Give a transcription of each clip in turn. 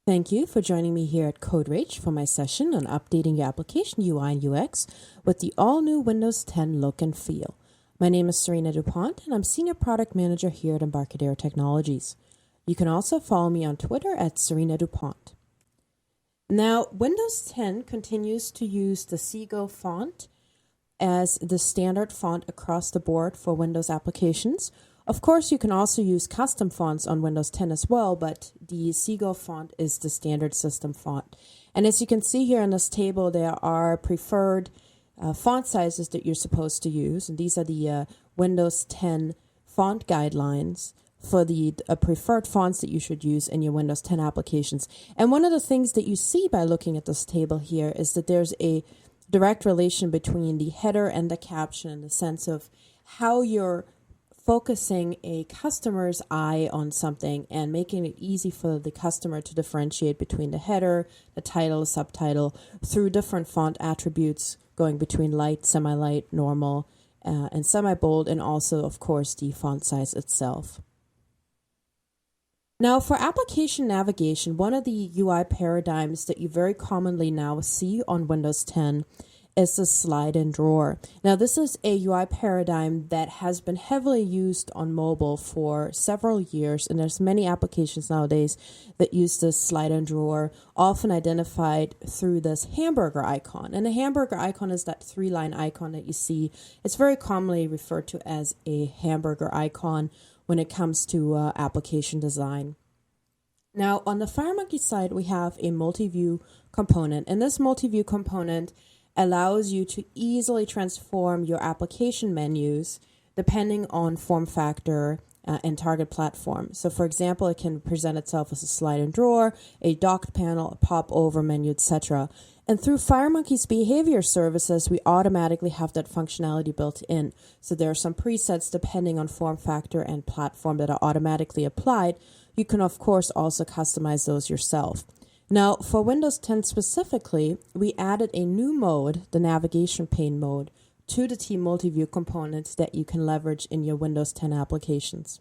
Thank you for joining me here at CodeRage for my session on updating your application UI and UX with the all-new Windows 10 look and feel. My name is Sarina DuPont, and I'm Senior Product Manager here at Embarcadero Technologies. You can also follow me on Twitter at Sarina DuPont. Now, Windows 10 continues to use the Seagull font as the standard font across the board for Windows applications. Of course, you can also use custom fonts on Windows 10 as well, but the Seagull font is the standard system font. And as you can see here in this table, there are preferred font sizes that you're supposed to use. And these are the Windows 10 font guidelines for the preferred fonts that you should use in your Windows 10 applications. And one of the things that you see by looking at this table here is that there's a direct relation between the header and the caption in the sense of how you're focusing a customer's eye on something and making it easy for the customer to differentiate between the header, the title, the subtitle through different font attributes going between light, semi-light, normal, and semi-bold, and also, of course, the font size itself. Now, for application navigation, one of the UI paradigms that you very commonly now see on Windows 10 is the slide and drawer. Now, this is a UI paradigm that has been heavily used on mobile for several years, and there's many applications nowadays that use this slide and drawer, often identified through this hamburger icon. And a hamburger icon is that three-line icon that you see. It's very commonly referred to as a hamburger icon when it comes to application design. Now, on the FireMonkey side, we have a multi-view component, and this multi-view component allows you to easily transform your application menus depending on form factor and target platform. So for example, it can present itself as a slide and drawer, a docked panel, a pop-over menu, etc. And through FireMonkey's behavior services, we automatically have that functionality built in. So there are some presets depending on form factor and platform that are automatically applied. You can, of course, also customize those yourself. Now, for Windows 10 specifically, we added a new mode, the navigation pane mode, to the T Multiview components that you can leverage in your Windows 10 applications.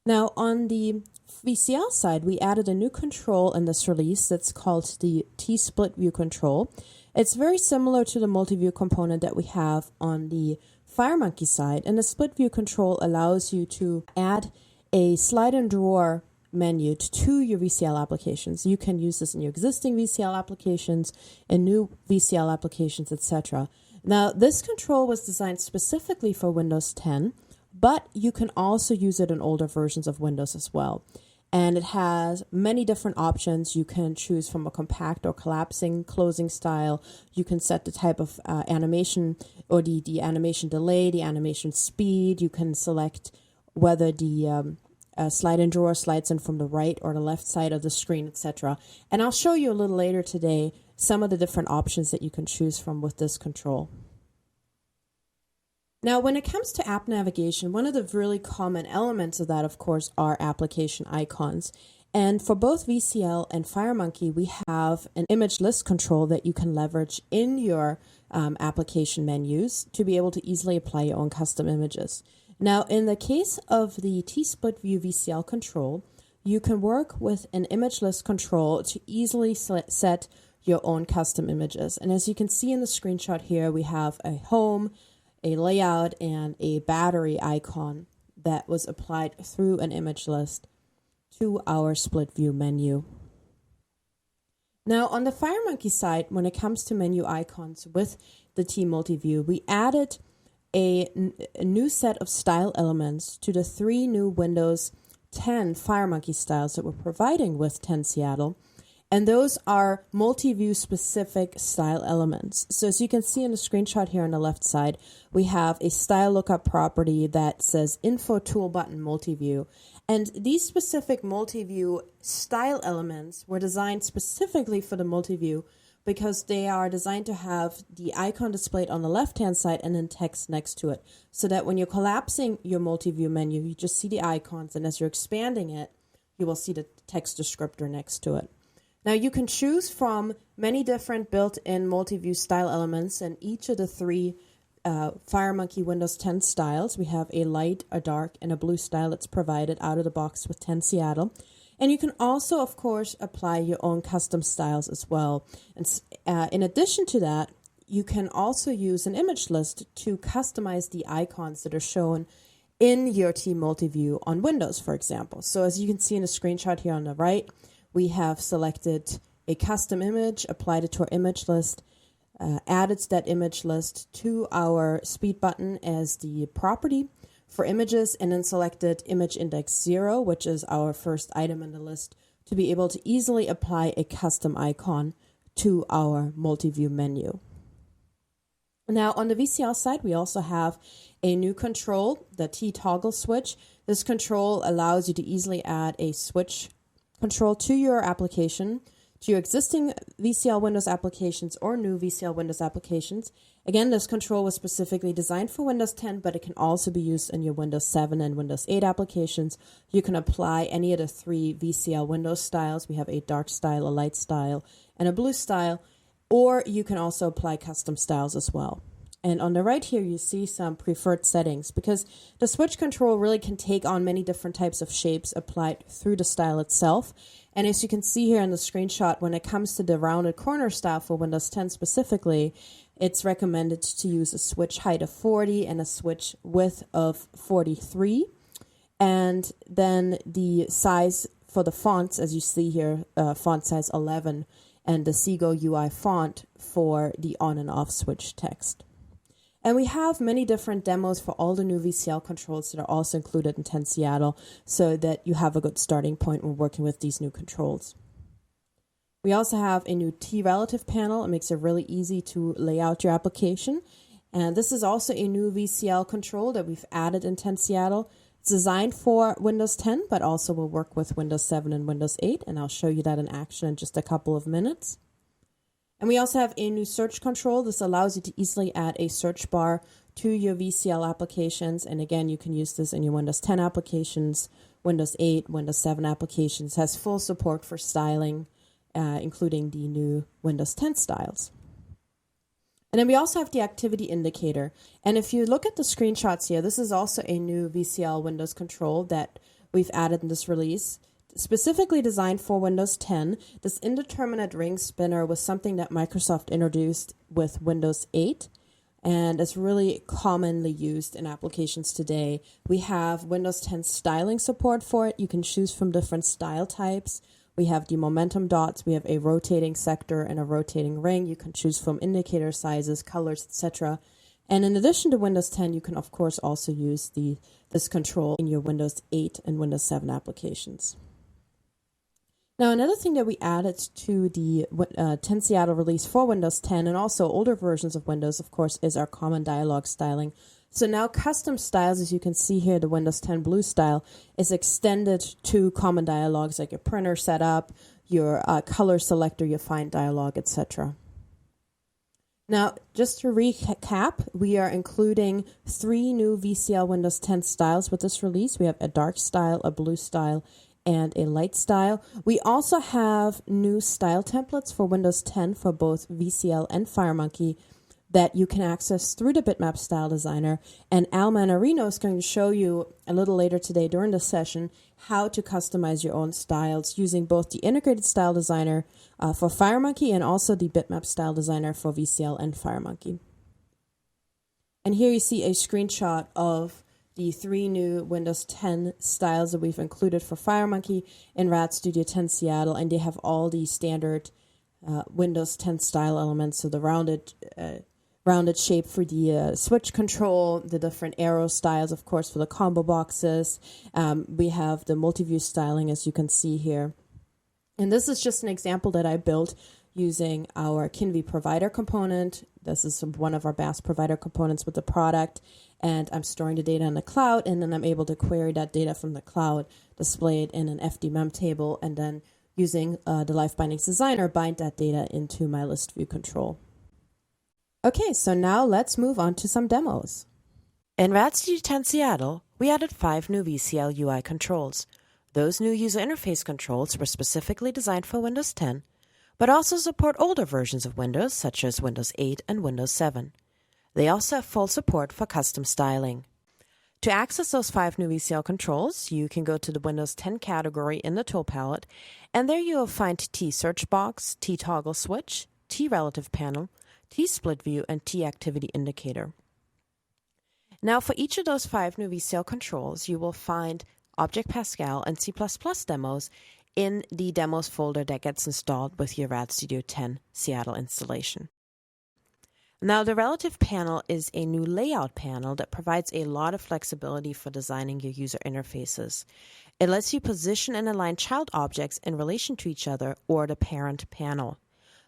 Now, on the VCL side, we added a new control in this release that's called the T Split View control. It's very similar to the multi-view component that we have on the FireMonkey side, and the Split View control allows you to add a slide and drawer menu to your VCL applications. You can use this in your existing VCL applications, in new VCL applications, etc. Now, this control was designed specifically for Windows 10, but you can also use it in older versions of Windows as well. And it has many different options. You can choose from a compact or collapsing closing style. You can set the type of animation or the animation delay, the animation speed. You can select whether the slide and drawer slides in from the right or the left side of the screen, etc. And I'll show you a little later today some of the different options that you can choose from with this control. Now, when it comes to app navigation, one of the really common elements of that, of course, are application icons. And for both VCL and FireMonkey, we have an image list control that you can leverage in your application menus to be able to easily apply your own custom images. Now, in the case of the T-Split View VCL control, you can work with an image list control to easily set your own custom images. And as you can see in the screenshot here, we have a home, a layout, and a battery icon that was applied through an image list to our split view menu. Now, on the FireMonkey side, when it comes to menu icons with the T Multiview, we added a new set of style elements to the 3 new Windows 10 FireMonkey styles that we're providing with 10 Seattle. And those are multi-view specific style elements. So as you can see in the screenshot here on the left side, we have a style lookup property that says Info Tool Button Multi-View. And these specific multi-view style elements were designed specifically for the multi-view because they are designed to have the icon displayed on the left-hand side and then text next to it. So that when you're collapsing your multi-view menu, you just see the icons, and as you're expanding it, you will see the text descriptor next to it. Now, you can choose from many different built-in multi-view style elements, and each of the 3 FireMonkey Windows 10 styles. We have a light, a dark, and a blue style that's provided out of the box with 10 Seattle. And you can also, of course, apply your own custom styles as well. And in addition to that, you can also use an image list to customize the icons that are shown in your T Multiview on Windows, for example. So as you can see in the screenshot here on the right, we have selected a custom image, applied it to our image list, added that image list to our speed button as the property for images, and then selected image index 0, which is our first item in the list, to be able to easily apply a custom icon to our multi-view menu. Now on the VCL side, we also have a new control, the TToggleSwitch. This control allows you to easily add a switch control to your application, to your existing VCL Windows applications or new VCL Windows applications. Again, this control was specifically designed for Windows 10, but it can also be used in your Windows 7 and Windows 8 applications. You can apply any of the 3 VCL Windows styles. We have a dark style, a light style, and a blue style, or you can also apply custom styles as well. And on the right here, you see some preferred settings, because the switch control really can take on many different types of shapes applied through the style itself. And as you can see here in the screenshot, when it comes to the rounded corner style for Windows 10 specifically, it's recommended to use a switch height of 40 and a switch width of 43. And then the size for the fonts, as you see here, font size 11, and the Seago UI font for the on and off switch text. And we have many different demos for all the new VCL controls that are also included in 10 Seattle, so that you have a good starting point when working with these new controls. We also have a new T-relative panel. It makes it really easy to lay out your application. And this is also a new VCL control that we've added in 10 Seattle. It's designed for Windows 10, but also will work with Windows 7 and Windows 8, and I'll show you that in action in just a couple of minutes. And we also have a new search control. This allows you to easily add a search bar to your VCL applications. And again, you can use this in your Windows 10 applications, Windows 8, Windows 7 applications. It has full support for styling, including the new Windows 10 styles. And then we also have the activity indicator. And if you look at the screenshots here, this is also a new VCL Windows control that we've added in this release. Specifically designed for Windows 10, this indeterminate ring spinner was something that Microsoft introduced with Windows 8, and it's really commonly used in applications today. We have Windows 10 styling support for it. You can choose from different style types. We have the momentum dots. We have a rotating sector and a rotating ring. You can choose from indicator sizes, colors, etc. And in addition to Windows 10, you can of course also use this control in your Windows 8 and Windows 7 applications. Now, another thing that we added to the 10 Seattle release for Windows 10 and also older versions of Windows, of course, is our common dialog styling. So now custom styles, as you can see here, the Windows 10 blue style is extended to common dialogs like your printer setup, your color selector, your find dialog, etc. Now, just to recap, we are including 3 new VCL Windows 10 styles with this release. We have a dark style, a blue style, and a light style. We also have new style templates for Windows 10 for both VCL and FireMonkey that you can access through the Bitmap Style Designer. And Al Manarino is going to show you a little later today during the session how to customize your own styles using both the Integrated Style Designer for FireMonkey and also the Bitmap Style Designer for VCL and FireMonkey. And here you see a screenshot of the 3 new Windows 10 styles that we've included for FireMonkey in Rad Studio 10 Seattle, and they have all the standard Windows 10 style elements, so the rounded shape for the switch control, the different arrow styles, of course, for the combo boxes. We have the multi-view styling, as you can see here. And this is just an example that I built using our Kinvi provider component. This is one of our BAS provider components with the product. And I'm storing the data in the cloud, and then I'm able to query that data from the cloud, display it in an FDMEM table, and then using the Live Bindings Designer, bind that data into my list view control. Okay, so now let's move on to some demos. In Rad Studio 10 Seattle, we added 5 new VCL UI controls. Those new user interface controls were specifically designed for Windows 10, but also support older versions of Windows, such as Windows 8 and Windows 7. They also have full support for custom styling. To access those 5 new VCL controls, you can go to the Windows 10 category in the tool palette, and there you will find TSearch box, TToggleSwitch, T-relative panel, T-split view, and T-activity indicator. Now, for each of those 5 new VCL controls, you will find Object Pascal and C++ demos in the demos folder that gets installed with your Rad Studio 10 Seattle installation. Now, the relative panel is a new layout panel that provides a lot of flexibility for designing your user interfaces. It lets you position and align child objects in relation to each other or the parent panel.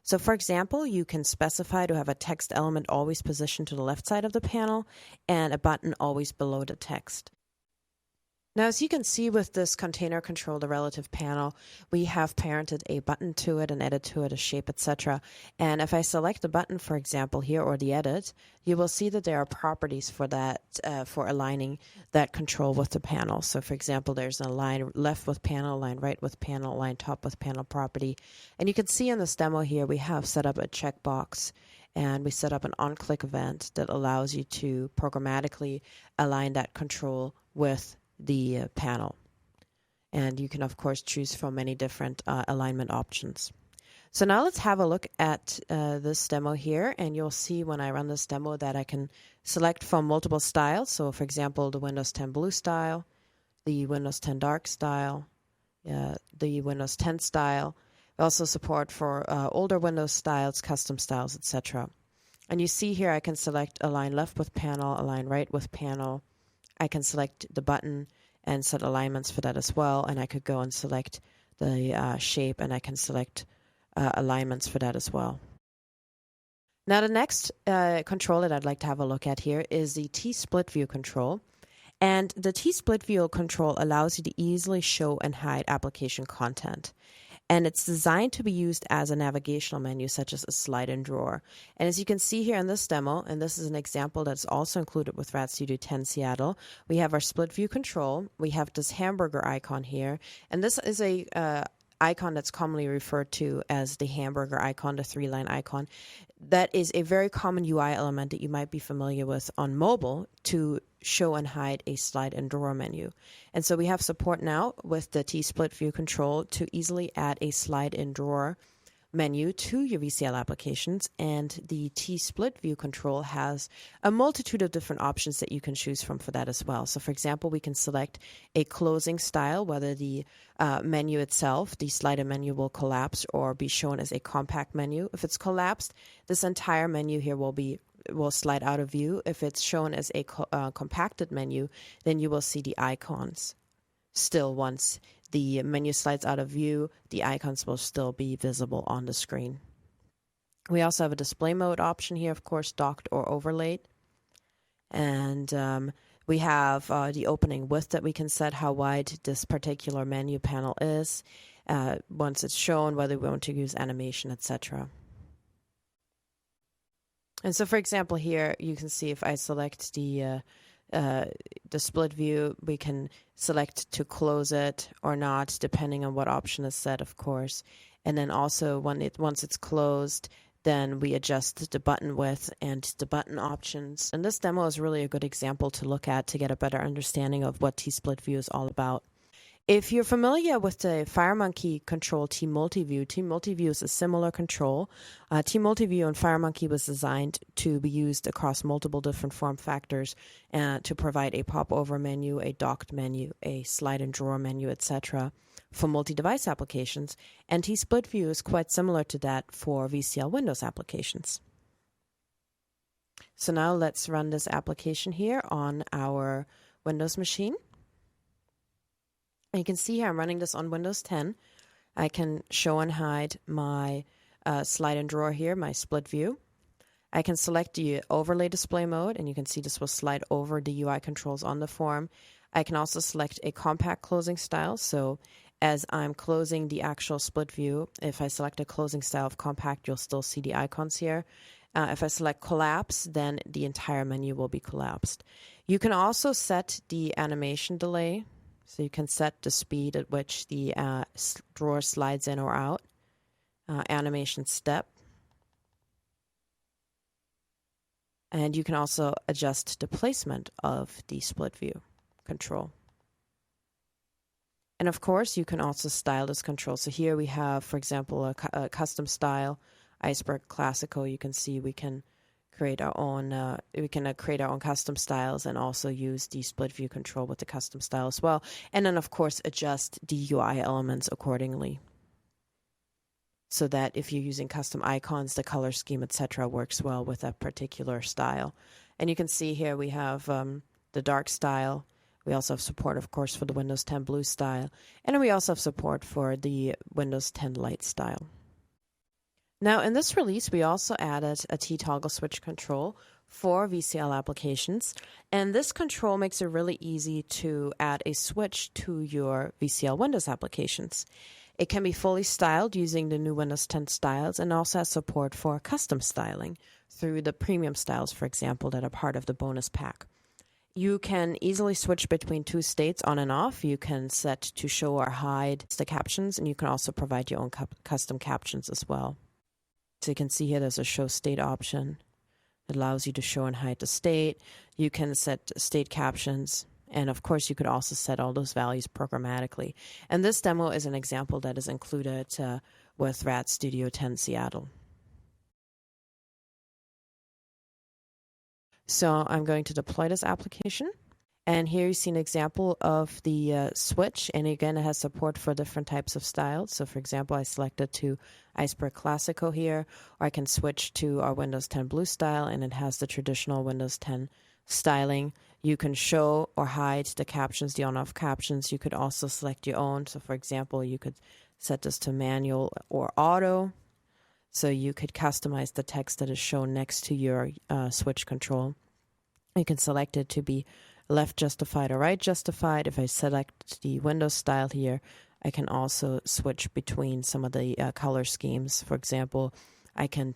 So, for example, you can specify to have a text element always positioned to the left side of the panel and a button always below the text. Now, as you can see with this container control, the relative panel, we have parented a button to it, an edit to it, a shape, etc. And if I select the button, for example, here, or the edit, you will see that there are properties for that, for aligning that control with the panel. So, for example, there's an align left with panel, align right with panel, align top with panel property. And you can see in this demo here, we have set up a checkbox, and we set up an on-click event that allows you to programmatically align that control with the panel. And you can, of course, choose from many different alignment options. So now let's have a look at this demo here, and you'll see when I run this demo that I can select from multiple styles. So, for example, the Windows 10 blue style, the Windows 10 dark style, the Windows 10 style. We also support for older Windows styles, custom styles, etc. And you see here I can select align left with panel, align right with panel. I can select the button and set alignments for that as well. And I could go and select the shape, and I can select alignments for that as well. Now, the next control that I'd like to have a look at here is the T-split view control. And the T-split view control allows you to easily show and hide application content. And it's designed to be used as a navigational menu, such as a slide and drawer. And as you can see here in this demo, and this is an example that's also included with Rad Studio 10 Seattle, we have our split view control. We have this hamburger icon here, and this is a icon that's commonly referred to as the hamburger icon, the 3-line icon. That is a very common UI element that you might be familiar with on mobile to show and hide a slide and drawer menu. And so we have support now with the T-split view control to easily add a slide and drawer menu to your VCL applications, and the T-split view control has a multitude of different options that you can choose from for that as well. So, for example, we can select a closing style, whether the menu itself, the slider menu, will collapse or be shown as a compact menu. If it's collapsed, this entire menu here will slide out of view. If it's shown as a compacted menu, then you will see the icons. Still, once the menu slides out of view, the icons will still be visible on the screen. We also have a display mode option here, of course, docked or overlaid. And we have the opening width that we can set, how wide this particular menu panel is, once it's shown, whether we want to use animation, etc. And so, for example, here you can see if I select the split view, we can select to close it or not, depending on what option is set, of course. And then also once it's closed, then we adjust the button width and the button options. And this demo is really a good example to look at to get a better understanding of what T-split view is all about. If you're familiar with the FireMonkey control T-multiview is a similar control. T-multiview and FireMonkey was designed to be used across multiple different form factors to provide a pop-over menu, a docked menu, a slide and drawer menu, etc. for multi-device applications. And T-split view is quite similar to that for VCL Windows applications. So now let's run this application here on our Windows machine. And you can see here I'm running this on Windows 10. I can show and hide my slide and drawer here, my split view. I can select the overlay display mode, and you can see this will slide over the UI controls on the form. I can also select a compact closing style. So as I'm closing the actual split view, if I select a closing style of compact, you'll still see the icons here. If I select collapse, then the entire menu will be collapsed. You can also set the animation delay. So you can set the speed at which the drawer slides in or out. Animation step. And you can also adjust the placement of the split view control. And of course, you can also style this control. So here we have, for example, a custom style, Iceberg Classical. You can see we can create our own. Create our own custom styles, and also use the split view control with the custom style as well. And then, of course, adjust the UI elements accordingly, so that if you're using custom icons, the color scheme, etc., works well with that particular style. And you can see here we have the dark style. We also have support, of course, for the Windows 10 blue style. And then we also have support for the Windows 10 light style. Now, in this release, we also added a TToggleSwitch control for VCL applications. And this control makes it really easy to add a switch to your VCL Windows applications. It can be fully styled using the new Windows 10 styles, and also has support for custom styling through the premium styles, for example, that are part of the bonus pack. You can easily switch between two states on and off. You can set to show or hide the captions, and you can also provide your own custom captions as well. So you can see here there's a show state option. It allows you to show and hide the state. You can set state captions. And of course, you could also set all those values programmatically. And this demo is an example that is included with RAD Studio 10 Seattle. So I'm going to deploy this application. And here you see an example of the switch. And again, it has support for different types of styles. So for example, I selected to Iceberg Classical here, or I can switch to our Windows 10 blue style, and it has the traditional Windows 10 styling. You can show or hide the captions, the on-off captions. You could also select your own. So for example, you could set this to manual or auto. So you could customize the text that is shown next to your switch control. You can select it to be left justified or right justified. If I select the Windows style here, I can also switch between some of the color schemes. For example, I can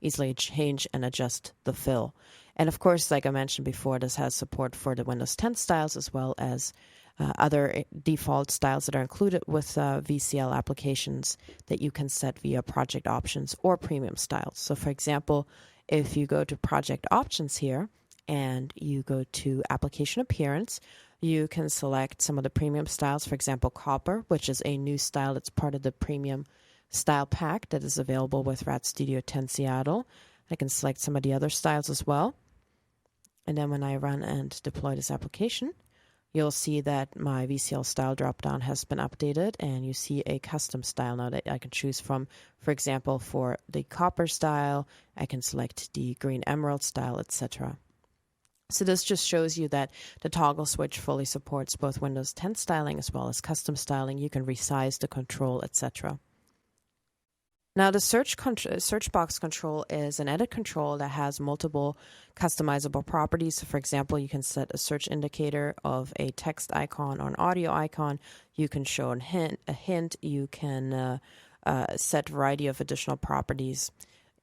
easily change and adjust the fill. And of course, like I mentioned before, this has support for the Windows 10 styles, as well as other default styles that are included with VCL applications that you can set via project options or premium styles. So for example, if you go to project options here and you go to application appearance, you can select some of the premium styles. For example, Copper, which is a new style that's part of the premium style pack that is available with RAD Studio 10 Seattle. I can select some of the other styles as well. And then when I run and deploy this application, you'll see that my VCL style dropdown has been updated, and you see a custom style now that I can choose from. For example, for the Copper style, I can select the Green Emerald style, etc. So this just shows you that the toggle switch fully supports both Windows 10 styling as well as custom styling. You can resize the control, etc. Now, the search box control is an edit control that has multiple customizable properties. So for example, you can set a search indicator of a text icon or an audio icon. You can show a hint. You can set a variety of additional properties,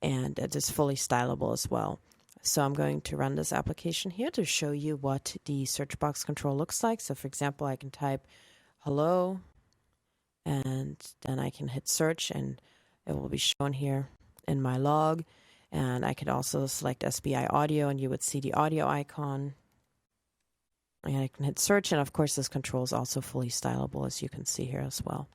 and it is fully stylable as well. So I'm going to run this application here to show you what the search box control looks like. So for example, I can type hello, and then I can hit search, and it will be shown here in my log. And I could also select SBI audio, and you would see the audio icon. And I can hit search, and of course this control is also fully stylable, as you can see here as well.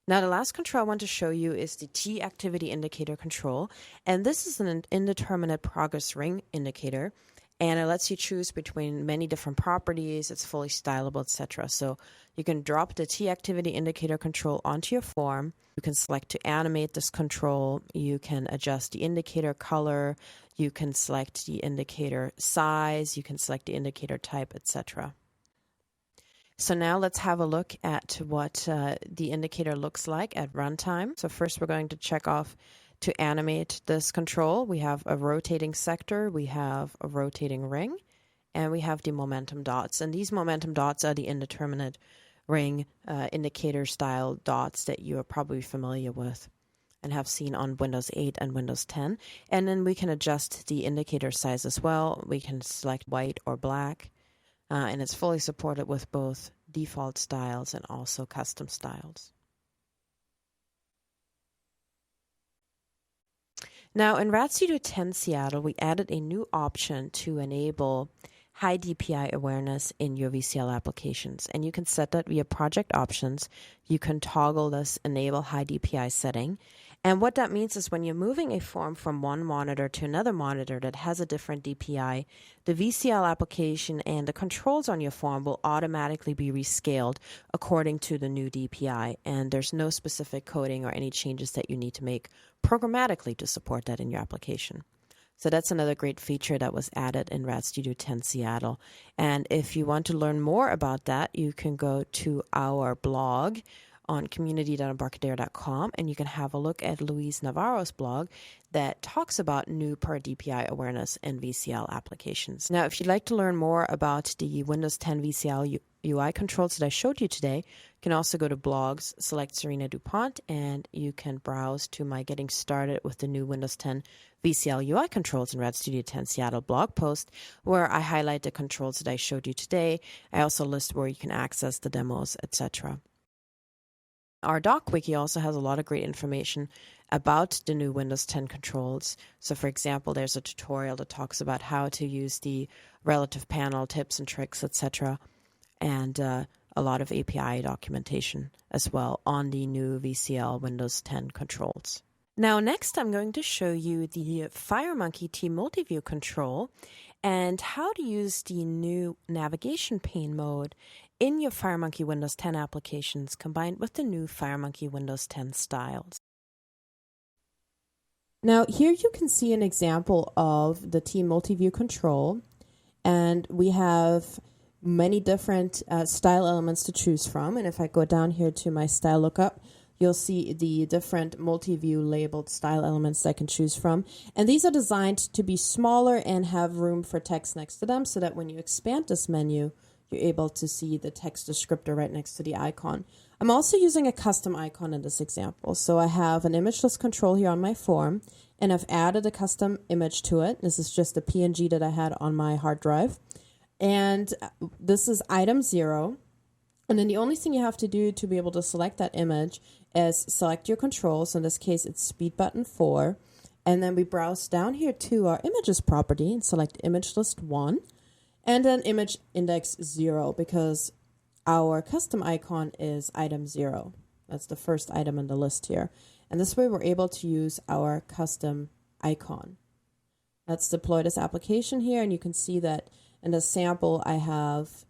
Now, the last control I want to show you is the T activity indicator control. And this is an indeterminate progress ring indicator, and it lets you choose between many different properties. It's fully stylable, etc. So you can drop the T activity indicator control onto your form. You can select to animate this control. You can adjust the indicator color. You can select the indicator size. You can select the indicator type, etc. So now let's have a look at what the indicator looks like at runtime. So first we're going to check off to animate this control. We have a rotating sector, we have a rotating ring, and we have the momentum dots. And these momentum dots are the indeterminate ring indicator style dots that you are probably familiar with and have seen on Windows 8 and Windows 10. And then we can adjust the indicator size as well. We can select white or black. And it's fully supported with both default styles and also custom styles. Now, in Rad Studio 10 Seattle, we added a new option to enable high DPI awareness in your VCL applications. And you can set that via project options. You can toggle this enable high DPI setting. And what that means is when you're moving a form from one monitor to another monitor that has a different DPI, the VCL application and the controls on your form will automatically be rescaled according to the new DPI. And there's no specific coding or any changes that you need to make programmatically to support that in your application. So that's another great feature that was added in Rad Studio 10 Seattle. And if you want to learn more about that, you can go to our blog on community.embarcadero.com, and you can have a look at Luis Navarro's blog that talks about new per DPI awareness in VCL applications. Now, if you'd like to learn more about the Windows 10 VCL UI controls that I showed you today, you can also go to blogs, select Sarina DuPont, and you can browse to my Getting Started with the new Windows 10 VCL UI controls in Rad Studio 10 Seattle blog post, where I highlight the controls that I showed you today. I also list where you can access the demos, etc. Our doc wiki also has a lot of great information about the new Windows 10 controls. So for example, there's a tutorial that talks about how to use the relative panel, tips and tricks, etc. And a lot of API documentation as well on the new VCL Windows 10 controls. Now next I'm going to show you the FireMonkey T Multiview control and how to use the new navigation pane mode in your FireMonkey Windows 10 applications combined with the new FireMonkey Windows 10 styles. Now here you can see an example of the T Multiview control, and we have many different style elements to choose from. And if I go down here to my style lookup, you'll see the different multi-view labeled style elements that I can choose from. And these are designed to be smaller and have room for text next to them so that when you expand this menu, you're able to see the text descriptor right next to the icon. I'm also using a custom icon in this example. So I have an imageless control here on my form, and I've added a custom image to it. This is just a PNG that I had on my hard drive. And this is item 0. And then the only thing you have to do to be able to select that image is select your control. So in this case, it's speed button 4. And then we browse down here to our images property and select image list 1. And then image index 0, because our custom icon is item 0. That's the first item in the list here. And this way we're able to use our custom icon. Let's deploy this application here, and you can see that in the sample I have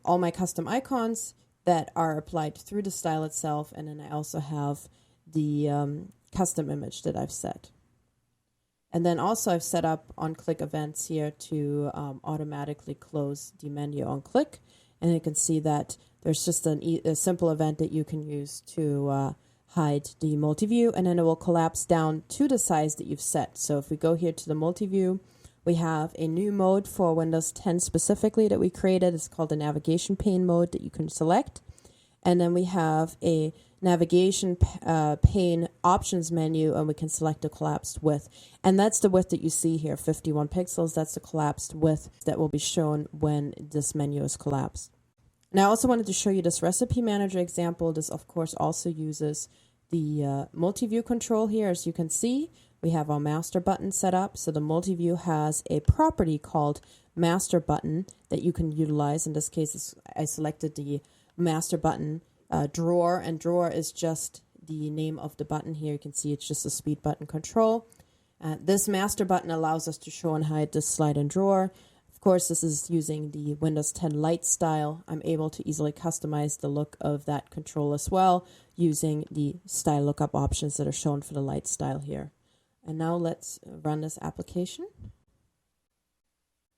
all my custom icons that are applied through the style itself, and then I also have the custom image that I've set. And then also I've set up on-click events here to automatically close the menu on click. And you can see that there's just a simple event that you can use to hide the multi-view, and then it will collapse down to the size that you've set. So if we go here to the multi-view, we have a new mode for Windows 10 specifically that we created. It's called the navigation pane mode that you can select. And then we have a navigation pane options menu, and we can select a collapsed width. And that's the width that you see here, 51 pixels. That's the collapsed width that will be shown when this menu is collapsed. Now I also wanted to show you this recipe manager example. This of course also uses the multi-view control here. As you can see, we have our master button set up. So the multi-view has a property called master button that you can utilize. In this case, I selected the master button drawer, and drawer is just the name of the button here. You can see it's just a speed button control. This master button allows us to show and hide this slide and drawer. Of course, this is using the Windows 10 Lite style. I'm able to easily customize the look of that control as well using the style lookup options that are shown for the Lite style here. And now let's run this application.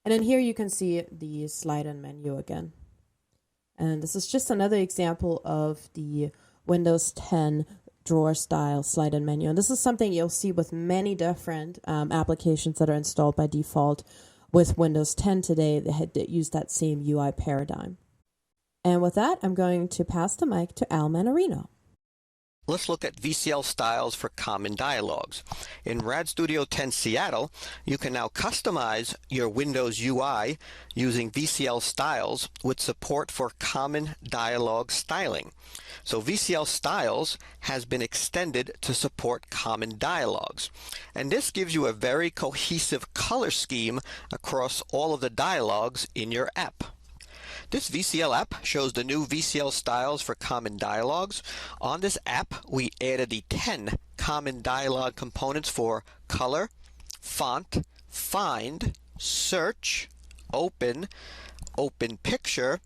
And then here you can see the slide and menu again. And this is just another example of the Windows 10 drawer style slide and menu. And this is something you'll see with many different applications that are installed by default with Windows 10 today that use that same UI paradigm. And with that, I'm going to pass the mic to Al Manarino. Let's look at VCL styles for common dialogues. In Rad Studio 10 Seattle, you can now customize your Windows UI using VCL styles with support for common dialogue styling. So VCL styles has been extended to support common dialogues. And this gives you a very cohesive color scheme across all of the dialogues in your app. This VCL app shows the new VCL styles for common dialogues. On this app, we added the 10 common dialogue components for color, font, find, search, open, open picture,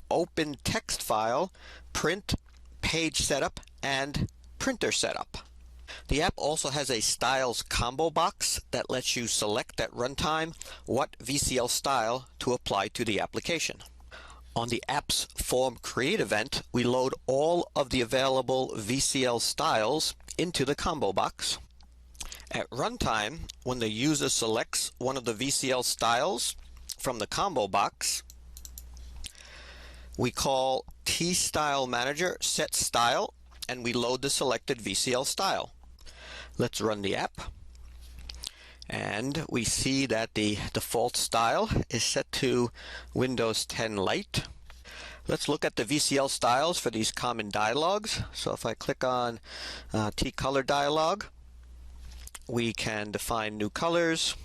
open text file, print, page setup, and printer setup. The app also has a styles combo box that lets you select at runtime what VCL style to apply to the application. On the app's Form Create event, we load all of the available VCL styles into the combo box. At runtime, when the user selects one of the VCL styles from the combo box, we call TStyleManager set style, and we load the selected VCL style. Let's run the app. And we see that the default style is set to Windows 10 Lite. Let's look at the VCL styles for these common dialogues. So if I click on T-Color dialog, we can define new colors,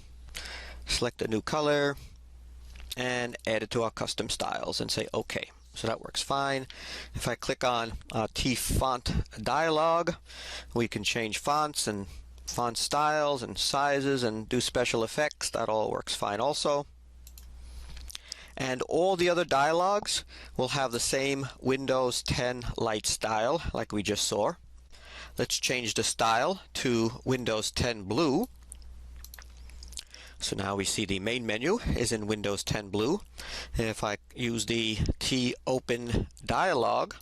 select a new color, and add it to our custom styles and say OK. So that works fine. If I click on T-Font dialog, we can change fonts and font styles and sizes and do special effects. That all works fine also. And all the other dialogues will have the same Windows 10 Lite style like we just saw. Let's change the style to Windows 10 Blue. So now we see the main menu is in Windows 10 Blue. And if I use the T-Open dialog,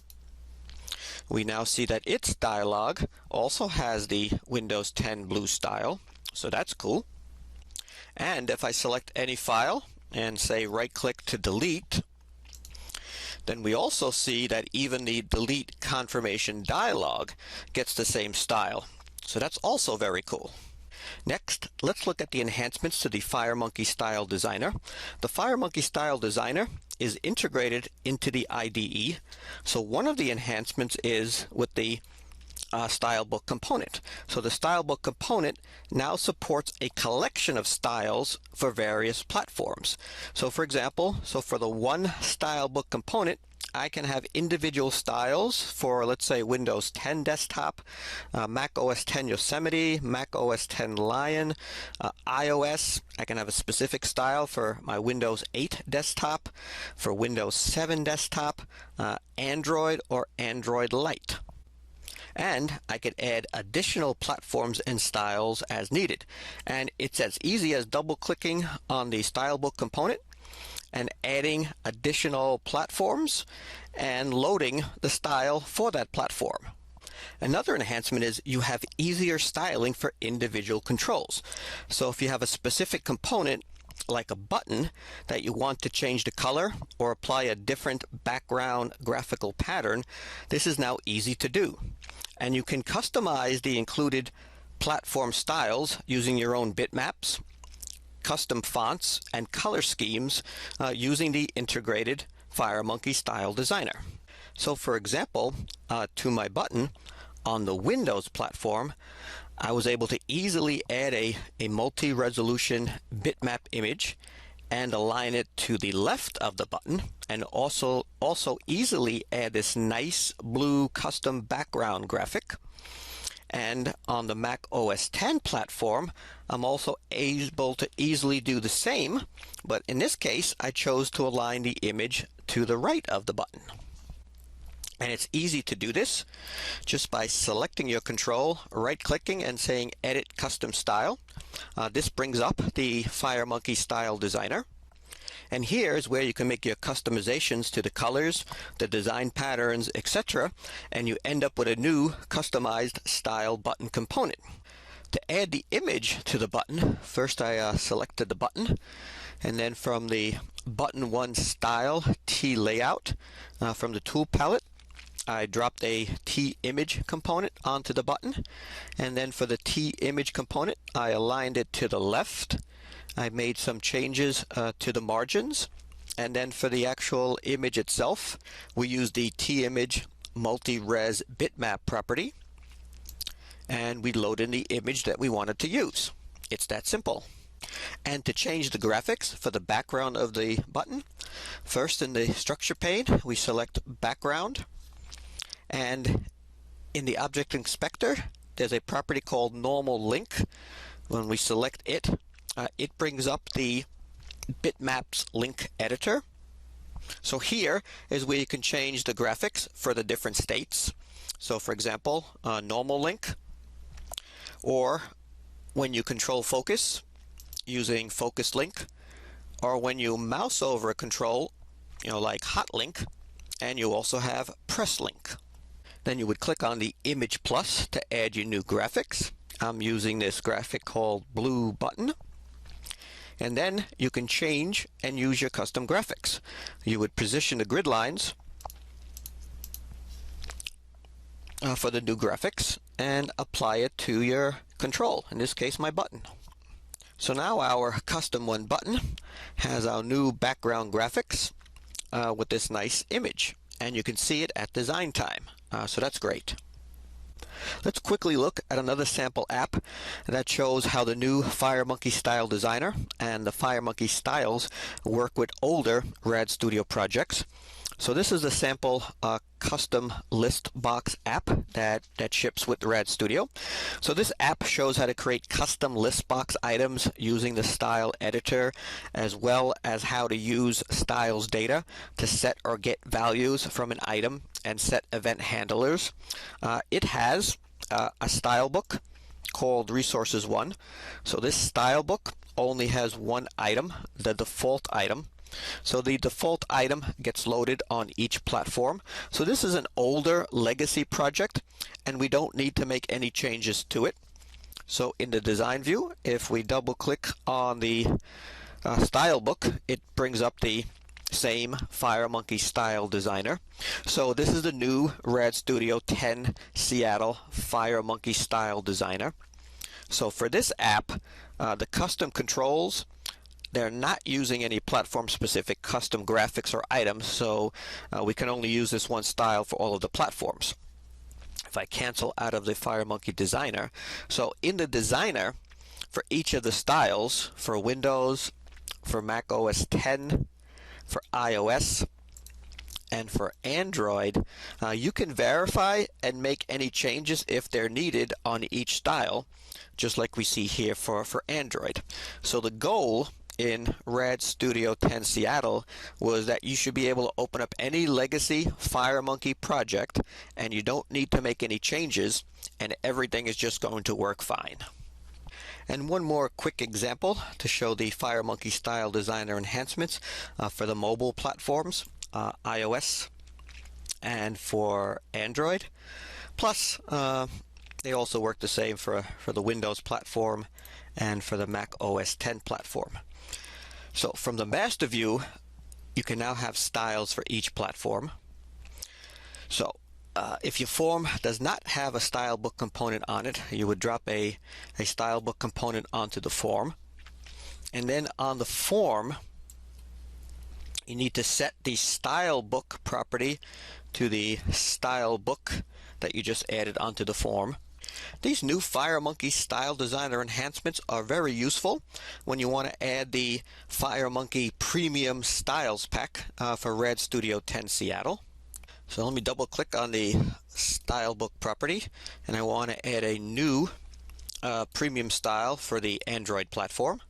we now see that its dialog also has the Windows 10 Blue style. So that's cool. And if I select any file and say right-click to delete, then we also see that even the delete confirmation dialog gets the same style. So that's also very cool. Next, let's look at the enhancements to the FireMonkey Style Designer. The FireMonkey Style Designer is integrated into the IDE. So one of the enhancements is with the stylebook component. So the stylebook component now supports a collection of styles for various platforms. So for example, for the one stylebook component, I can have individual styles for, let's say, Windows 10 desktop, Mac OS 10 Yosemite, Mac OS 10 Lion, iOS. I can have a specific style for my Windows 8 desktop, for Windows 7 desktop, Android, or Android Lite. And I could add additional platforms and styles as needed. And it's as easy as double-clicking on the stylebook component and adding additional platforms and loading the style for that platform. Another enhancement is you have easier styling for individual controls. So if you have a specific component like a button that you want to change the color or apply a different background graphical pattern, this is now easy to do. And you can customize the included platform styles using your own bitmaps, custom fonts, and color schemes using the integrated FireMonkey Style Designer. So for example, to my button on the Windows platform, I was able to easily add a multi-resolution bitmap image and align it to the left of the button, and also easily add this nice blue custom background graphic. And on the Mac OS 10 platform, I'm also able to easily do the same, but in this case, I chose to align the image to the right of the button. And it's easy to do this just by selecting your control, right-clicking, and saying Edit Custom Style. This brings up the FireMonkey Style Designer. And here is where you can make your customizations to the colors, the design patterns, etc. And you end up with a new customized style button component. To add the image to the button, first I selected the button, and then from the Button 1 Style T Layout from the tool palette, I dropped a T-image component onto the button, and then for the T-image component, I aligned it to the left. I made some changes to the margins, and then for the actual image itself, we used the T-image multi-res bitmap property, and we load in the image that we wanted to use. It's that simple. And to change the graphics for the background of the button, first in the structure pane, we select background, and in the object inspector, there's a property called normal link. When we select it, it brings up the bitmaps link editor. So here is where you can change the graphics for the different states. So for example, normal link, or when you control focus using focus link, or when you mouse over a control, like hot link, and you also have press link. Then you would click on the image plus to add your new graphics. I'm using this graphic called blue button. And then you can change and use your custom graphics. You would position the grid lines for the new graphics and apply it to your control, in this case my button. So now our custom one button has our new background graphics with this nice image, and you can see it at design time. So that's great. Let's quickly look at another sample app that shows how the new FireMonkey Style Designer and the FireMonkey Styles work with older Rad Studio projects. So this is a sample custom list box app that ships with Rad Studio. So this app shows how to create custom list box items using the style editor, as well as how to use styles data to set or get values from an item and set event handlers. It has a style book called Resources 1. So this style book only has one item, the default item. So the default item gets loaded on each platform. So this is an older legacy project, and we don't need to make any changes to it. So in the design view, if we double click on the style book, it brings up the same FireMonkey Style Designer. So this is the new Rad Studio 10 Seattle FireMonkey Style Designer. So for this app, the custom controls, they're not using any platform-specific custom graphics or items, so we can only use this one style for all of the platforms. If I cancel out of the FireMonkey Designer, so in the Designer, for each of the styles, for Windows, for Mac OS X, for iOS, and for Android, you can verify and make any changes if they're needed on each style, just like we see here for Android. So the goal in Rad Studio 10 Seattle was that you should be able to open up any legacy FireMonkey project, and you don't need to make any changes, and everything is just going to work fine. And one more quick example to show the FireMonkey Style Designer enhancements for the mobile platforms, iOS and for Android. Plus, they also work the same for the Windows platform and for the Mac OS X platform. So from the master view, you can now have styles for each platform. So if your form does not have a style book component on it, you would drop a style book component onto the form. And then on the form, you need to set the style book property to the style book that you just added onto the form. These new FireMonkey Style Designer enhancements are very useful when you want to add the FireMonkey Premium Styles Pack for Rad Studio 10 Seattle. So let me double click on the style book property, and I want to add a new premium style for the Android platform.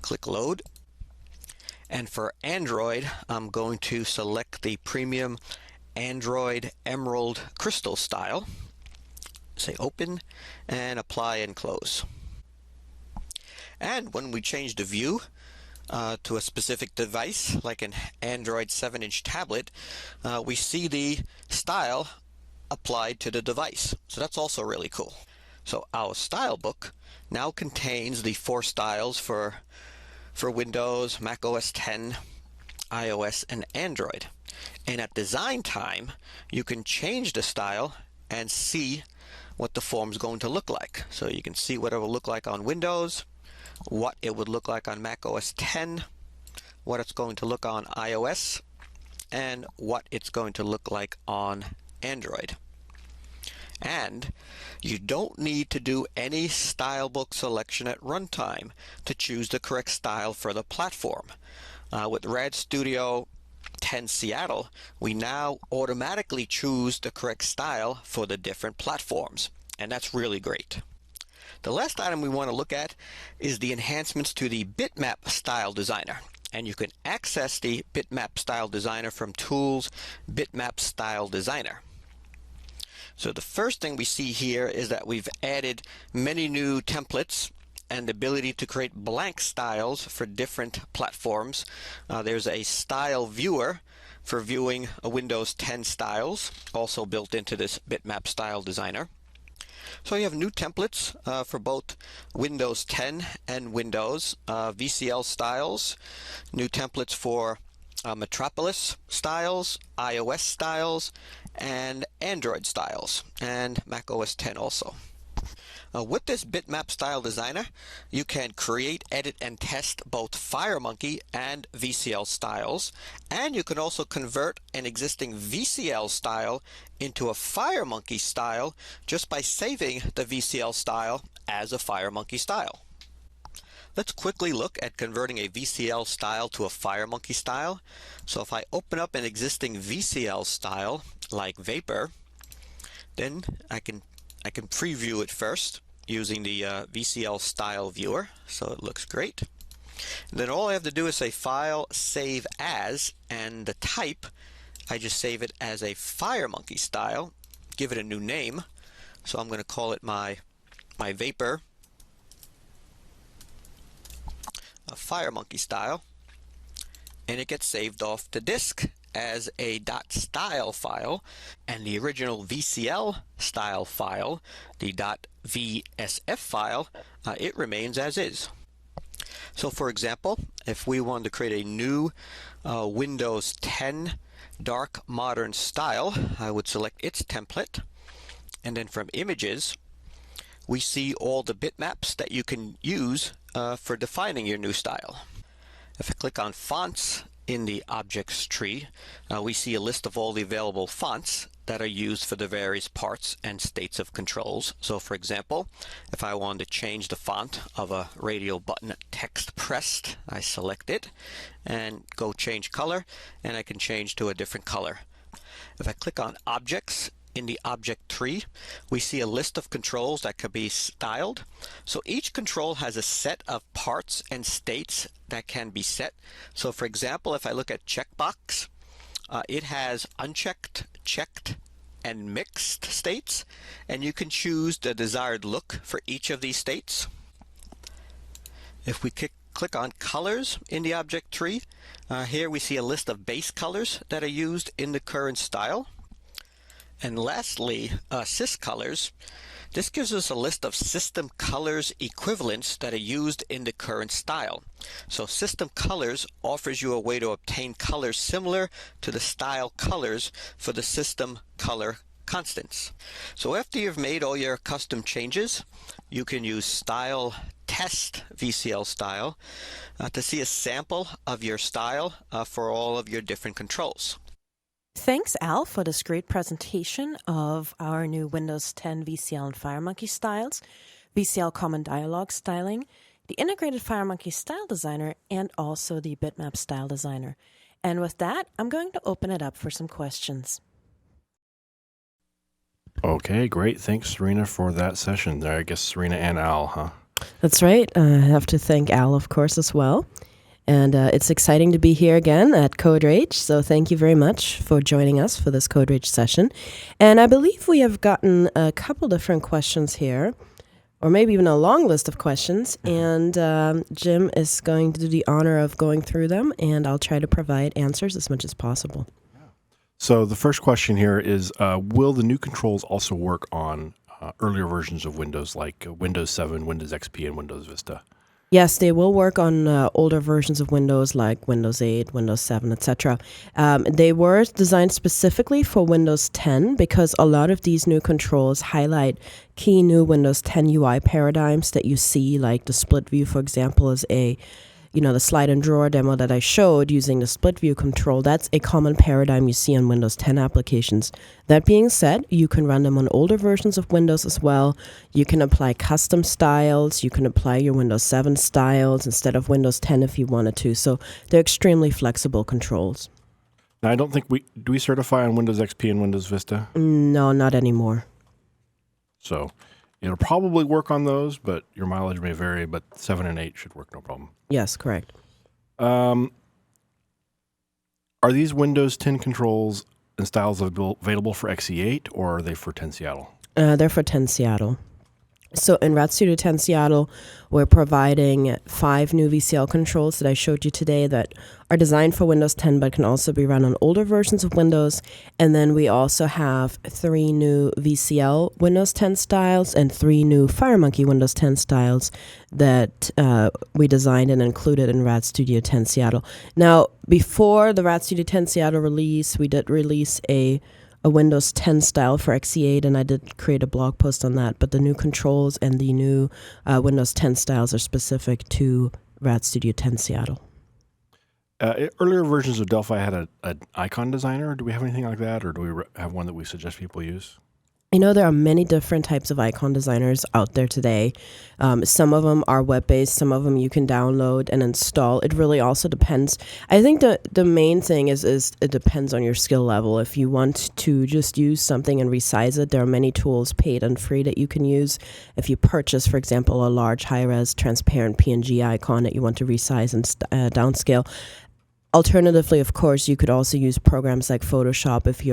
Click load. And for Android, I'm going to select the premium Android Emerald Crystal style. Say open and apply and close. And when we change the view to a specific device, like an Android 7-inch tablet, we see the style applied to the device. So that's also really cool. So our style book now contains the 4 styles for Windows, Mac OS X, iOS and Android. And at design time, you can change the style and see what the form's going to look like. So you can see what it will look like on Windows, what it would look like on Mac OS X, what it's going to look on iOS, and what it's going to look like on Android. And you don't need to do any stylebook selection at runtime to choose the correct style for the platform. With Rad Studio 10 Seattle, we now automatically choose the correct style for the different platforms, and that's really great. The last item we want to look at is the enhancements to the Bitmap Style Designer. And you can access the Bitmap Style Designer from Tools, Bitmap Style Designer. So the first thing we see here is that we've added many new templates and the ability to create blank styles for different platforms. There's a style viewer for viewing a Windows 10 styles, also built into this Bitmap Style Designer. So you have new templates for both Windows 10 and Windows, VCL styles, new templates for Metropolis styles, iOS styles, and Android styles, and Mac OS X also. With this Bitmap Style Designer, you can create, edit, and test both FireMonkey and VCL styles, and you can also convert an existing VCL style into a FireMonkey style just by saving the VCL style as a FireMonkey style. Let's quickly look at converting a VCL style to a FireMonkey style. So if I open up an existing VCL style like Vapor, then I can preview it first using the VCL style viewer, so it looks great. And then all I have to do is say File, Save As, and the type, I just save it as a FireMonkey style, give it a new name. So I'm going to call it my Vapor FireMonkey style, and it gets saved off the disk as a .style file, and the original VCL style file, the .vsf file, it remains as is. So for example, if we wanted to create a new Windows 10 dark modern style, I would select its template, and then from images we see all the bitmaps that you can use for defining your new style. If I click on fonts in the objects tree, we see a list of all the available fonts that are used for the various parts and states of controls. So for example, if I wanted to change the font of a radio button text pressed, I select it and go change color, and I can change to a different color. If I click on objects in the object tree, we see a list of controls that could be styled. So each control has a set of parts and states that can be set. So for example, if I look at checkbox, it has unchecked, checked, and mixed states, and you can choose the desired look for each of these states. If we click on colors in the object tree, here we see a list of base colors that are used in the current style. And lastly, sys colors. This gives us a list of system colors equivalents that are used in the current style. So system colors offers you a way to obtain colors similar to the style colors for the system color constants. So after you've made all your custom changes, you can use style test VCL style to see a sample of your style for all of your different controls. Thanks, Al, for this great presentation of our new Windows 10 VCL and FireMonkey styles, VCL Common Dialog styling, the integrated FireMonkey Style Designer, and also the Bitmap Style Designer. And with that, I'm going to open it up for some questions. Okay, great. Thanks, Sarina, for that session there. I guess Sarina and Al, huh? That's right. I have to thank Al, of course, as well. And it's exciting to be here again at CodeRage, so thank you very much for joining us for this CodeRage session. And I believe we have gotten a couple different questions here, or maybe even a long list of questions, and Jim is going to do the honor of going through them, and I'll try to provide answers as much as possible. So the first question here is, will the new controls also work on earlier versions of Windows, like Windows 7, Windows XP, and Windows Vista? Yes, they will work on older versions of Windows like Windows 8, Windows 7, etc. They were designed specifically for Windows 10 because a lot of these new controls highlight key new Windows 10 UI paradigms that you see, like the split view, for example, is the slide and drawer demo that I showed using the split view control. That's a common paradigm you see on Windows 10 applications. That being said, you can run them on older versions of Windows as well. You can apply custom styles. You can apply your Windows 7 styles instead of Windows 10 if you wanted to. So they're extremely flexible controls. Now, I don't think we certify on Windows XP and Windows Vista? No, not anymore. So it'll probably work on those, but your mileage may vary, but 7 and 8 should work no problem. Yes, correct. Are these Windows 10 controls and styles available for XE8, or are they for 10 Seattle? They're for 10 Seattle. So in Rat Studio 10 Seattle, we're providing 5 new VCL controls that I showed you today that are designed for Windows 10 but can also be run on older versions of Windows. And then we also have 3 new VCL Windows 10 styles and 3 new FireMonkey Windows 10 styles that we designed and included in Rat Studio 10 Seattle. Now, before the Rat Studio 10 Seattle release, we did release a Windows 10 style for XE8, and I did create a blog post on that. But the new controls and the new Windows 10 styles are specific to Rat Studio 10 Seattle. Earlier versions of Delphi had an icon designer. Do we have anything like that, or do we have one that we suggest people use? There are many different types of icon designers out there today. Some of them are web-based. Some of them you can download and install. It really also depends. I think the main thing is it depends on your skill level. If you want to just use something and resize it, there are many tools, paid and free, that you can use. If you purchase, for example, a large high-res transparent PNG icon that you want to resize and downscale. Alternatively, of course, you could also use programs like Photoshop if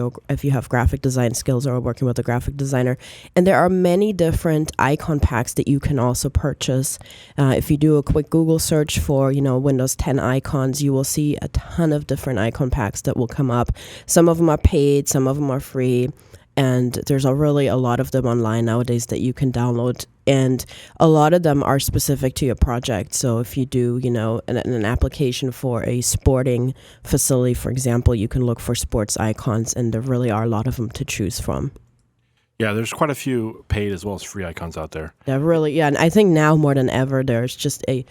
you have graphic design skills or are working with a graphic designer. And there are many different icon packs that you can also purchase. If you do a quick Google search for, Windows 10 icons, you will see a ton of different icon packs that will come up. Some of them are paid, some of them are free. And there's really a lot of them online nowadays that you can download. And a lot of them are specific to your project. So if you do, an application for a sporting facility, for example, you can look for sports icons, and there really are a lot of them to choose from. Yeah, there's quite a few paid as well as free icons out there. Yeah, and I think now more than ever, there's just a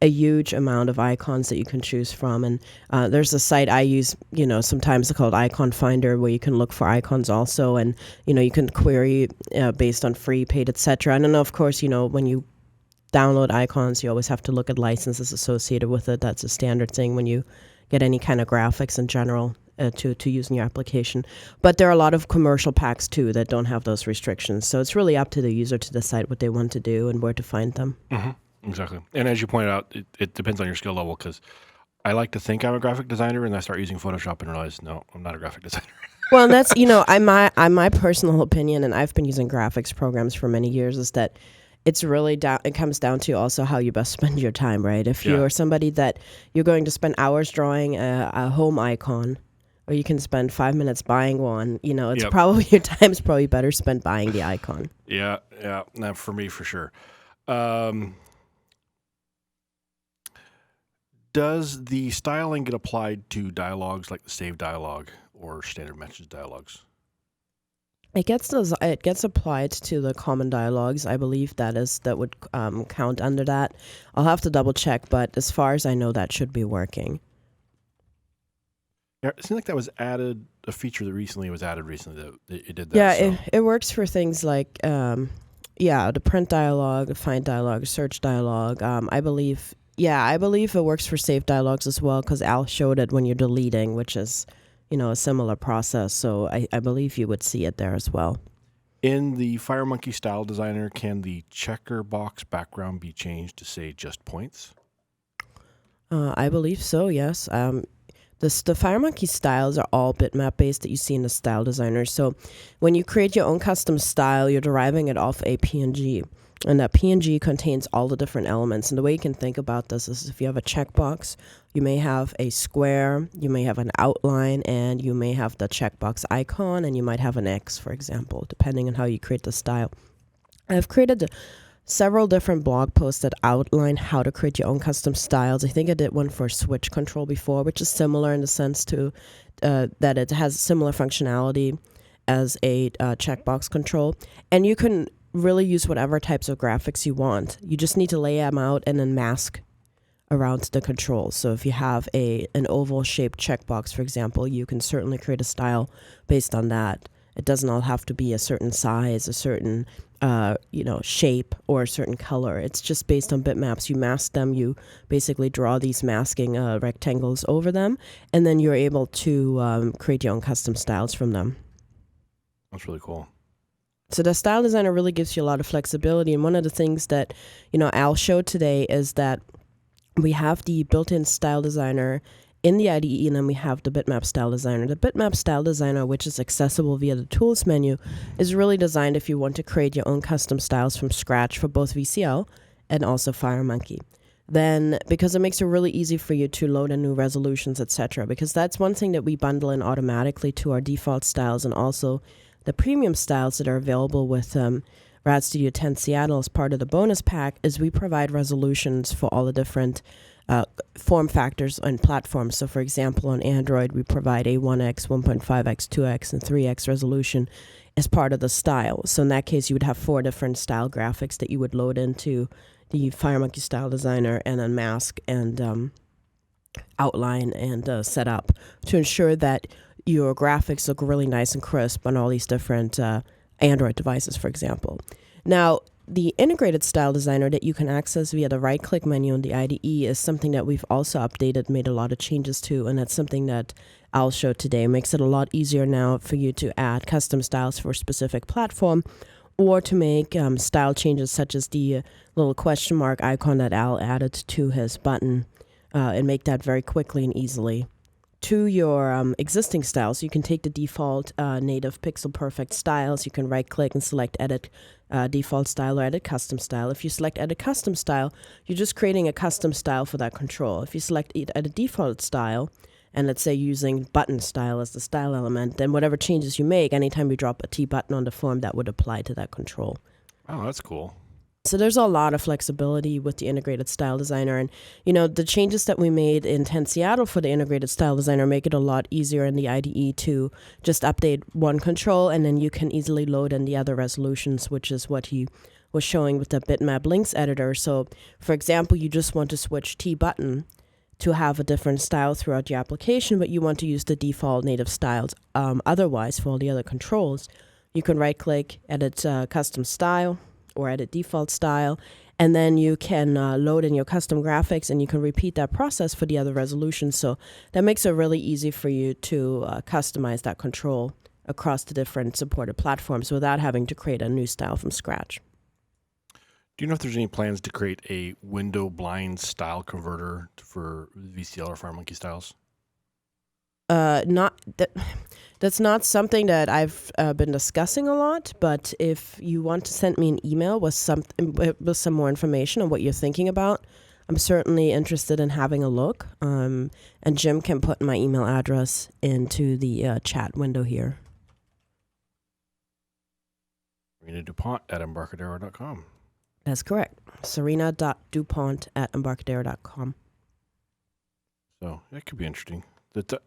huge amount of icons that you can choose from. And there's a site I use, sometimes called Icon Finder, where you can look for icons also. And, you can query based on free, paid, etc. And then, of course, when you download icons, you always have to look at licenses associated with it. That's a standard thing when you get any kind of graphics in general to use in your application. But there are a lot of commercial packs, too, that don't have those restrictions. So it's really up to the user to decide what they want to do and where to find them. Mm-hmm. Exactly. And as you pointed out, it depends on your skill level, because I like to think I'm a graphic designer, and I start using Photoshop and realize, no, I'm not a graphic designer. Well, and that's, I'm my personal opinion, and I've been using graphics programs for many years, is that it's really it comes down to also how you best spend your time, right? If you're somebody that you're going to spend hours drawing a home icon, or you can spend 5 minutes buying one, it's probably, your time's probably better spent buying the icon. Yeah, not for me, for sure. Does the styling get applied to dialogues like the save dialog or standard message dialogues? It gets applied to the common dialogues. I believe that would count under that. I'll have to double check, but as far as I know, that should be working. Yeah, it seems like that was added, a feature that was added recently that it did that. Yeah, so. it works for things like the print dialogue, the find dialogue, search dialogue. I believe it works for save dialogues as well, because Al showed it when you're deleting, which is, a similar process. So I believe you would see it there as well. In the FireMonkey Style Designer, can the checker box background be changed to say just points? I believe so, yes. The FireMonkey styles are all bitmap based that you see in the Style Designer. So when you create your own custom style, you're deriving it off a PNG. And that PNG contains all the different elements. And the way you can think about this is, if you have a checkbox, you may have a square, you may have an outline, and you may have the checkbox icon, and you might have an X, for example, depending on how you create the style. I've created several different blog posts that outline how to create your own custom styles. I think I did one for switch control before, which is similar in the sense to that it has similar functionality as a checkbox control. And you can really use whatever types of graphics you want. You just need to lay them out and then mask around the controls. So if you have an oval shaped checkbox, for example, you can certainly create a style based on that. It doesn't all have to be a certain size, a certain shape, or a certain color. It's just based on bitmaps. You mask them. You basically draw these masking rectangles over them, and then you're able to create your own custom styles from them. That's really cool. So the style designer really gives you a lot of flexibility. And one of the things that Al showed today is that we have the built-in style designer in the IDE, and then we have the bitmap style designer. The bitmap style designer, which is accessible via the tools menu, is really designed if you want to create your own custom styles from scratch for both VCL and also FireMonkey. Then, because it makes it really easy for you to load in new resolutions, etc. Because that's one thing that we bundle in automatically to our default styles, and also the premium styles that are available with Rad Studio 10 Seattle as part of the bonus pack, is we provide resolutions for all the different form factors and platforms. So for example, on Android, we provide a 1x, 1.5x, 2x, and 3x resolution as part of the style. So in that case, you would have 4 different style graphics that you would load into the FireMonkey style designer and then mask and outline and set up to ensure that your graphics look really nice and crisp on all these different Android devices, for example. Now, the integrated style designer that you can access via the right-click menu in the IDE is something that we've also updated, made a lot of changes to, and that's something that I'll show today. It makes it a lot easier now for you to add custom styles for a specific platform, or to make style changes such as the little question mark icon that Al added to his button, and make that very quickly and easily. To your existing styles, you can take the default native pixel perfect styles. You can right-click and select edit default style or edit custom style. If you select edit custom style, you're just creating a custom style for that control. If you select edit default style, and let's say using button style as the style element, then whatever changes you make, anytime you drop a T button on the form, that would apply to that control. Oh, that's cool. So there's a lot of flexibility with the integrated style designer. And, the changes that we made in 10 Seattle for the integrated style designer make it a lot easier in the IDE to just update one control, and then you can easily load in the other resolutions, which is what he was showing with the bitmap links editor. So, for example, you just want to switch T button to have a different style throughout the application, but you want to use the default native styles. Otherwise, for all the other controls, you can right-click, edit custom style, or edit default style, and then you can load in your custom graphics, and you can repeat that process for the other resolutions. So that makes it really easy for you to customize that control across the different supported platforms without having to create a new style from scratch. Do you know if there's any plans to create a window blind style converter for VCL or FireMonkey styles? That's not something that I've been discussing a lot, but if you want to send me an email with some more information on what you're thinking about, I'm certainly interested in having a look. And Jim can put my email address into the chat window here. Sarina DuPont at Embarcadero.com. That's correct. Sarina.DuPont@Embarcadero.com. So that could be interesting.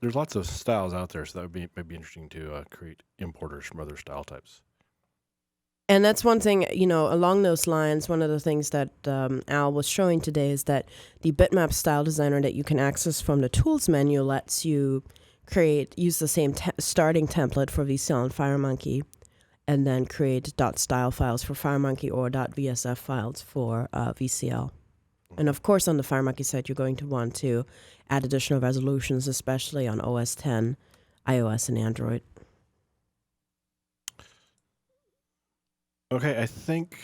There's lots of styles out there, so that might be interesting to create importers from other style types. And that's one thing, along those lines, one of the things that Al was showing today is that the bitmap style designer that you can access from the tools menu lets you use the same starting template for VCL and FireMonkey, and then create .style files for FireMonkey or .vsf files for VCL. And of course, on the FireMonkey side, you're going to want to add additional resolutions, especially on OS 10, iOS, and Android. Okay, I think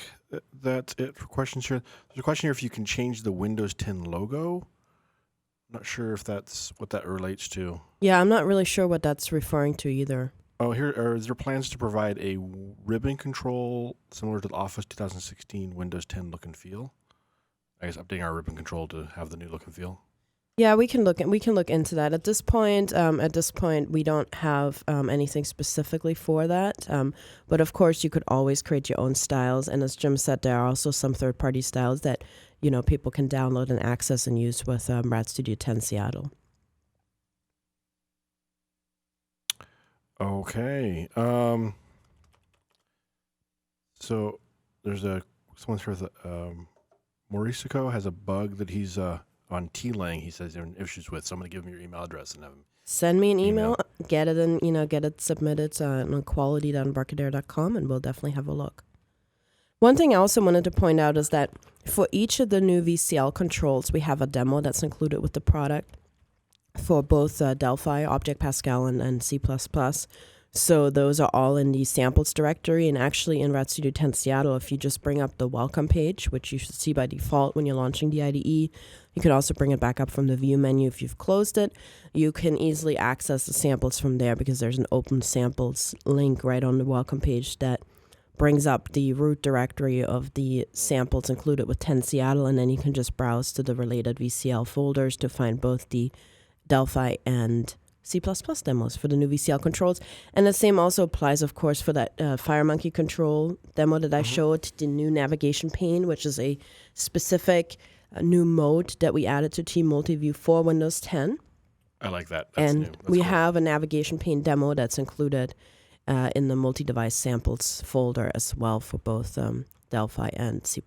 that's it for questions here. There's a question here if you can change the Windows 10 logo. I'm not sure if that's what that relates to. Yeah, I'm not really sure what that's referring to either. Oh, is there plans to provide a ribbon control similar to the Office 2016 Windows 10 look and feel? I guess updating our ribbon control to have the new look and feel. Yeah, we can look into that. At this point, we don't have anything specifically for that. But of course, you could always create your own styles. And as Jim said, there are also some third-party styles that people can download and access and use with Rad Studio 10 Seattle. Okay. So there's someone here with Mauricio has a bug that he's on T-Lang. He says there are issues with. So I'm going to give him your email address and have him send me an email. Get it and get it submitted on quality.embarcadero.com, and we'll definitely have a look. One thing I also wanted to point out is that for each of the new VCL controls, we have a demo that's included with the product for both Delphi, Object Pascal, and C++. So those are all in the samples directory. And actually in Rad Studio 10 Seattle, if you just bring up the welcome page, which you should see by default when you're launching the IDE, you can also bring it back up from the view menu if you've closed it. You can easily access the samples from there because there's an open samples link right on the welcome page that brings up the root directory of the samples included with 10 Seattle, and then you can just browse to the related VCL folders to find both the Delphi and C++ demos for the new VCL controls. And the same also applies, of course, for that FireMonkey control demo that I showed, the new navigation pane, which is a specific new mode that we added to Team Multiview for Windows 10. I like that. That's and new. That's we cool. have a navigation pane demo that's included in the multi-device samples folder as well for both Delphi and C++.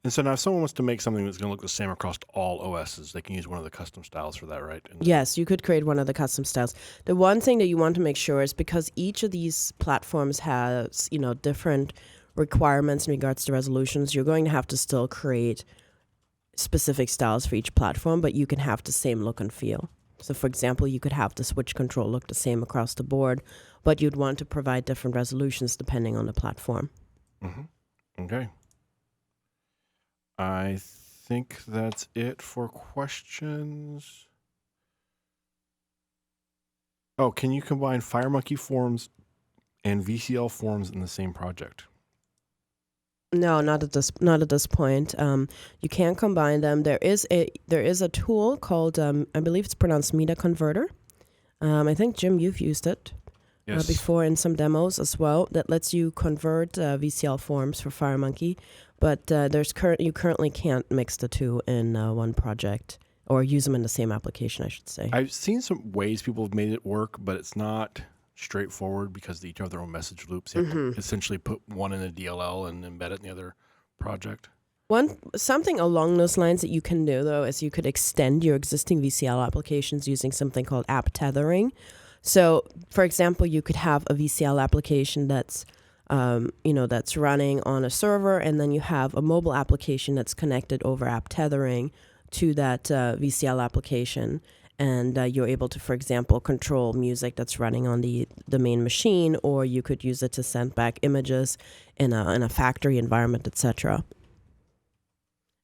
And so now if someone wants to make something that's going to look the same across all OSs, they can use one of the custom styles for that, right? Yes, you could create one of the custom styles. The one thing that you want to make sure is because each of these platforms has, different requirements in regards to resolutions, you're going to have to still create specific styles for each platform, but you can have the same look and feel. So for example, you could have the switch control look the same across the board, but you'd want to provide different resolutions depending on the platform. Mm-hmm. Okay. I think that's it for questions. Oh, can you combine FireMonkey forms and VCL forms in the same project? No, not at this point. You can't combine them. There is a tool called I believe it's pronounced Media Converter. I think Jim, you've used it before in some demos as well. That lets you convert VCL forms for FireMonkey, but you currently can't mix the two in one project or use them in the same application, I should say. I've seen some ways people have made it work, but it's not straightforward because they each have their own message loops. You have to essentially put one in a DLL and embed it in the other project. Something along those lines that you can do, though, is you could extend your existing VCL applications using something called app tethering. So, for example, you could have a VCL application that's that's running on a server, and then you have a mobile application that's connected over app tethering to that VCL application. And you're able to, for example, control music that's running on the main machine, or you could use it to send back images in a factory environment, etc.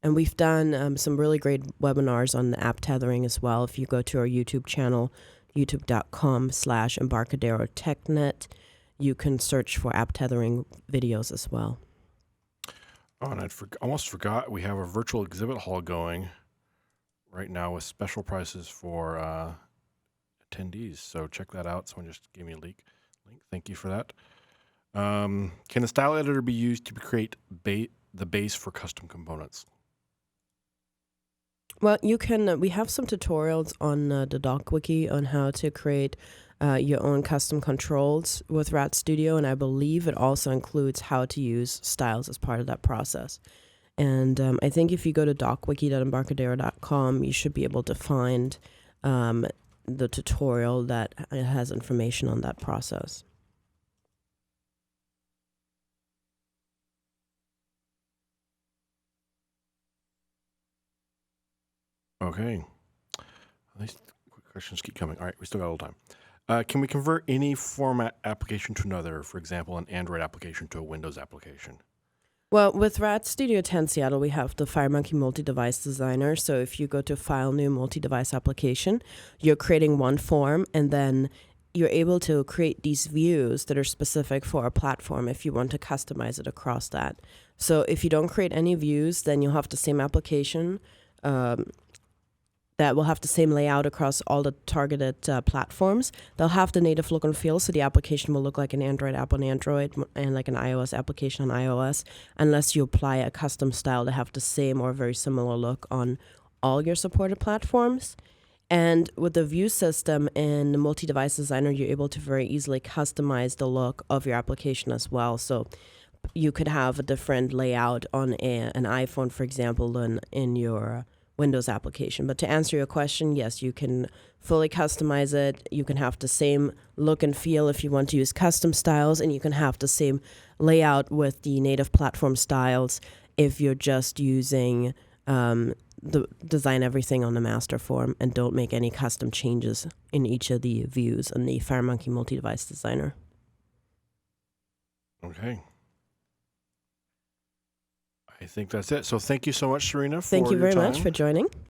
And we've done some really great webinars on the app tethering as well. If you go to our YouTube channel, youtube.com/Embarcadero TechNet, you can search for app tethering videos as well. Oh, and I almost forgot we have a virtual exhibit hall going right now with special prices for attendees. So check that out. Someone just gave me a link. Thank you for that. Can the style editor be used to create the base for custom components? Well, you can. We have some tutorials on the Doc Wiki on how to create your own custom controls with Rad Studio, and I believe it also includes how to use styles as part of that process. And I think if you go to docwiki.embarcadero.com, you should be able to find the tutorial that has information on that process. Okay. These questions keep coming. All right, we still got a little time. Can we convert any format application to another, for example, an Android application to a Windows application? Well, with Rad Studio 10 Seattle, we have the FireMonkey Multi-Device Designer. So if you go to File, New Multi-Device Application, you're creating one form, and then you're able to create these views that are specific for a platform if you want to customize it across that. So if you don't create any views, then you'll have the same application that will have the same layout across all the targeted platforms. They'll have the native look and feel, so the application will look like an Android app on Android and like an iOS application on iOS, unless you apply a custom style to have the same or very similar look on all your supported platforms. And with the view system in the multi-device designer, you're able to very easily customize the look of your application as well. So you could have a different layout on an iPhone, for example, than in your Windows application. But to answer your question, yes, you can fully customize it. You can have the same look and feel if you want to use custom styles, and you can have the same layout with the native platform styles if you're just using the design everything on the master form and don't make any custom changes in each of the views in the FireMonkey multi-device designer. Okay. I think that's it. So thank you so much, Sarina, for Thank you your very much time. for joining.